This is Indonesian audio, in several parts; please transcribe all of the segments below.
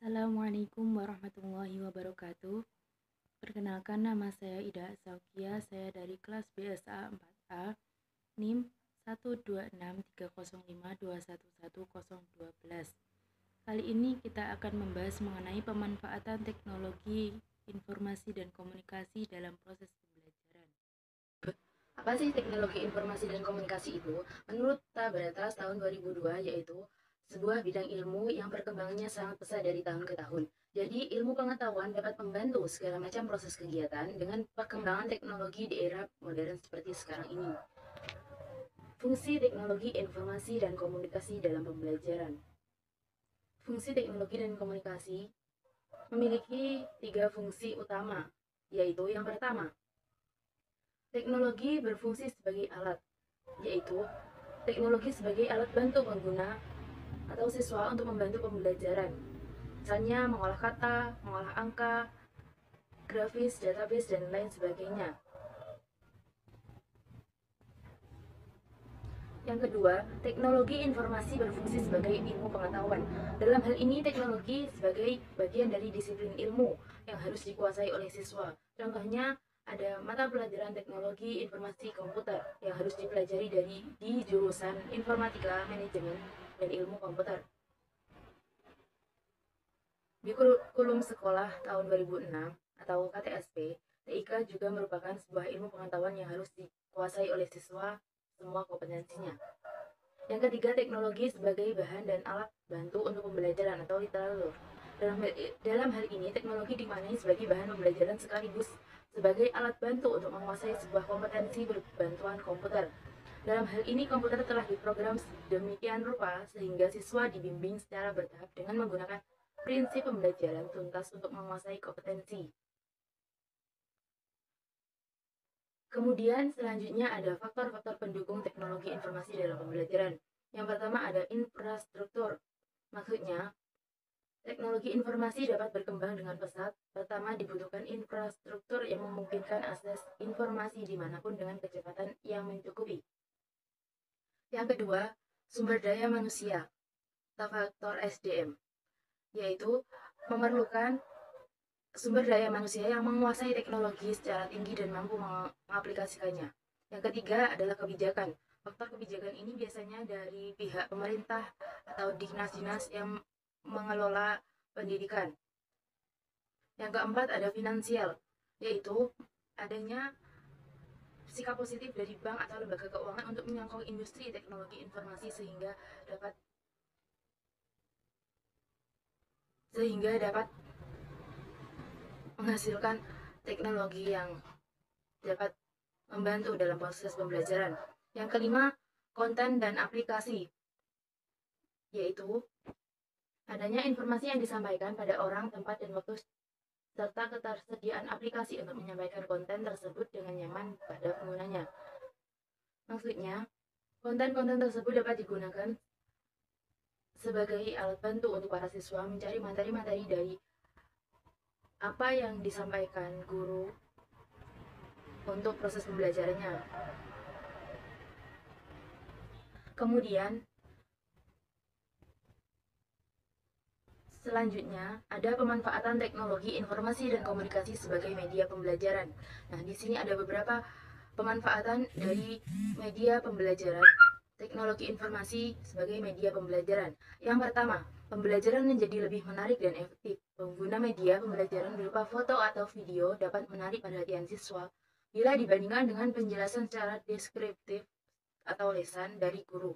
Assalamualaikum warahmatullahi wabarakatuh. Perkenalkan, nama saya Ida Saukia. Saya dari kelas BSA 4A, NIM 126305211. Kali ini kita akan membahas mengenai pemanfaatan teknologi informasi dan komunikasi dalam proses pembelajaran. Apa sih teknologi informasi dan komunikasi itu? Menurut Tabaratas tahun 2002, yaitu sebuah bidang ilmu yang perkembangannya sangat pesat dari tahun ke tahun. Jadi, ilmu pengetahuan dapat membantu segala macam proses kegiatan dengan perkembangan teknologi di era modern seperti sekarang ini. Fungsi teknologi informasi dan komunikasi dalam pembelajaran. Fungsi teknologi dan komunikasi memiliki 3 fungsi utama, yaitu yang pertama, teknologi berfungsi sebagai alat, yaitu teknologi sebagai alat bantu pengguna atau siswa untuk membantu pembelajaran. Misalnya mengolah kata, mengolah angka, grafis, database, dan lain sebagainya. Yang kedua, teknologi informasi berfungsi sebagai ilmu pengetahuan. Dalam hal ini, teknologi sebagai bagian dari disiplin ilmu yang harus dikuasai oleh siswa. Contohnya, ada mata pelajaran teknologi informasi komputer yang harus dipelajari di jurusan informatika, manajemen, dan ilmu komputer. Di kurikulum sekolah tahun 2006 atau KTSP, TIK juga merupakan sebuah ilmu pengetahuan yang harus dikuasai oleh siswa semua kompetensinya. Yang ketiga, teknologi sebagai bahan dan alat bantu untuk pembelajaran atau literatur. Dalam hal ini, teknologi dimaknai sebagai bahan pembelajaran sekaligus sebagai alat bantu untuk menguasai sebuah kompetensi berbantuan komputer. Dalam hal ini, komputer telah diprogram sedemikian rupa sehingga siswa dibimbing secara bertahap dengan menggunakan prinsip pembelajaran tuntas untuk menguasai kompetensi. Kemudian selanjutnya ada faktor-faktor pendukung teknologi informasi dalam pembelajaran. Yang pertama ada infrastruktur. Maksudnya, teknologi informasi dapat berkembang dengan pesat. Pertama, dibutuhkan infrastruktur yang memungkinkan akses informasi dimanapun dengan kecepatan yang mencukupi. Yang kedua, sumber daya manusia atau faktor SDM, yaitu memerlukan sumber daya manusia yang menguasai teknologi secara tinggi dan mampu mengaplikasikannya. Yang ketiga adalah kebijakan. Faktor kebijakan ini biasanya dari pihak pemerintah atau dinas-dinas yang mengelola pendidikan. Yang keempat ada finansial, yaitu adanya sikap positif dari bank atau lembaga keuangan untuk menyokong industri teknologi informasi sehingga dapat menghasilkan teknologi yang dapat membantu dalam proses pembelajaran. Yang kelima, konten dan aplikasi, yaitu adanya informasi yang disampaikan pada orang, tempat, dan waktu serta ketersediaan aplikasi untuk menyampaikan konten tersebut dengan nyaman pada penggunanya. Maksudnya, konten-konten tersebut dapat digunakan sebagai alat bantu untuk para siswa mencari materi-materi dari apa yang disampaikan guru untuk proses pembelajarannya. Kemudian, selanjutnya ada pemanfaatan teknologi informasi dan komunikasi sebagai media pembelajaran. Nah, di sini ada beberapa pemanfaatan dari media pembelajaran teknologi informasi sebagai media pembelajaran. Yang pertama, pembelajaran menjadi lebih menarik dan efektif. Pengguna media pembelajaran berupa foto atau video dapat menarik perhatian siswa bila dibandingkan dengan penjelasan secara deskriptif atau lisan dari guru.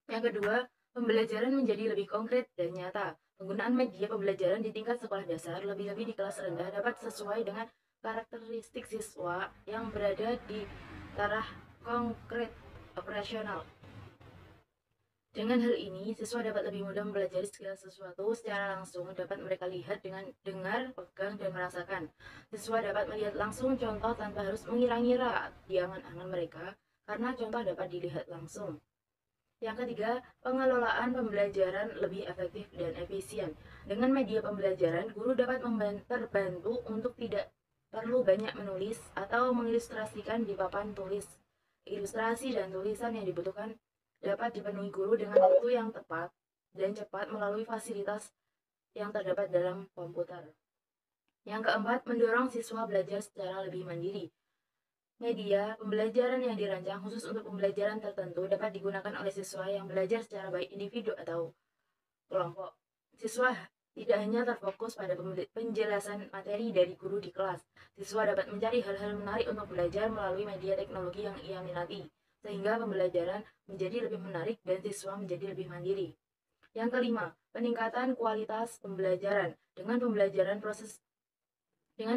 Yang kedua, pembelajaran menjadi lebih konkret dan nyata. Penggunaan media pembelajaran di tingkat sekolah dasar, lebih-lebih di kelas rendah, dapat sesuai dengan karakteristik siswa yang berada di taraf konkret operasional. Dengan hal ini, siswa dapat lebih mudah mempelajari segala sesuatu secara langsung, dapat mereka lihat dengan dengar, pegang, dan merasakan. Siswa dapat melihat langsung contoh tanpa harus mengira-ngira di angan-angan mereka, karena contoh dapat dilihat langsung. Yang ketiga, pengelolaan pembelajaran lebih efektif dan efisien. Dengan media pembelajaran, guru dapat terbantu untuk tidak perlu banyak menulis atau mengilustrasikan di papan tulis. Ilustrasi dan tulisan yang dibutuhkan dapat dipenuhi guru dengan waktu yang tepat dan cepat melalui fasilitas yang terdapat dalam komputer. Yang keempat, mendorong siswa belajar secara lebih mandiri. Media pembelajaran yang dirancang khusus untuk pembelajaran tertentu dapat digunakan oleh siswa yang belajar secara baik individu atau kelompok. Siswa tidak hanya terfokus pada penjelasan materi dari guru di kelas. Siswa dapat mencari hal-hal menarik untuk belajar melalui media teknologi yang ia minati, sehingga pembelajaran menjadi lebih menarik dan siswa menjadi lebih mandiri. Yang kelima, peningkatan kualitas pembelajaran. Dengan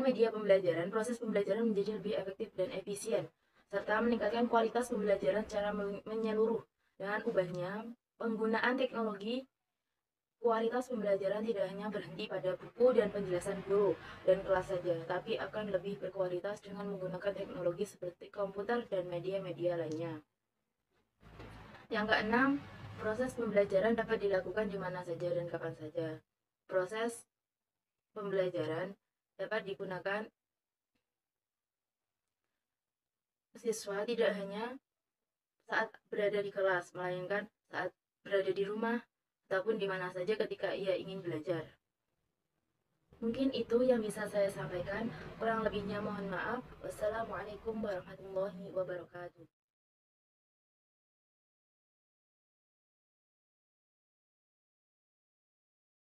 media pembelajaran, proses pembelajaran menjadi lebih efektif dan efisien, serta meningkatkan kualitas pembelajaran secara menyeluruh. Dengan ubahnya penggunaan teknologi, kualitas pembelajaran tidak hanya berhenti pada buku dan penjelasan guru dan kelas saja, tapi akan lebih berkualitas dengan menggunakan teknologi seperti komputer dan media-media lainnya. Yang keenam, proses pembelajaran dapat dilakukan di mana saja dan kapan saja. Proses pembelajaran dapat digunakan siswa tidak hanya saat berada di kelas, melainkan saat berada di rumah ataupun di mana saja ketika ia ingin belajar. Mungkin itu yang bisa saya sampaikan. Kurang lebihnya mohon maaf. Wassalamualaikum warahmatullahi wabarakatuh.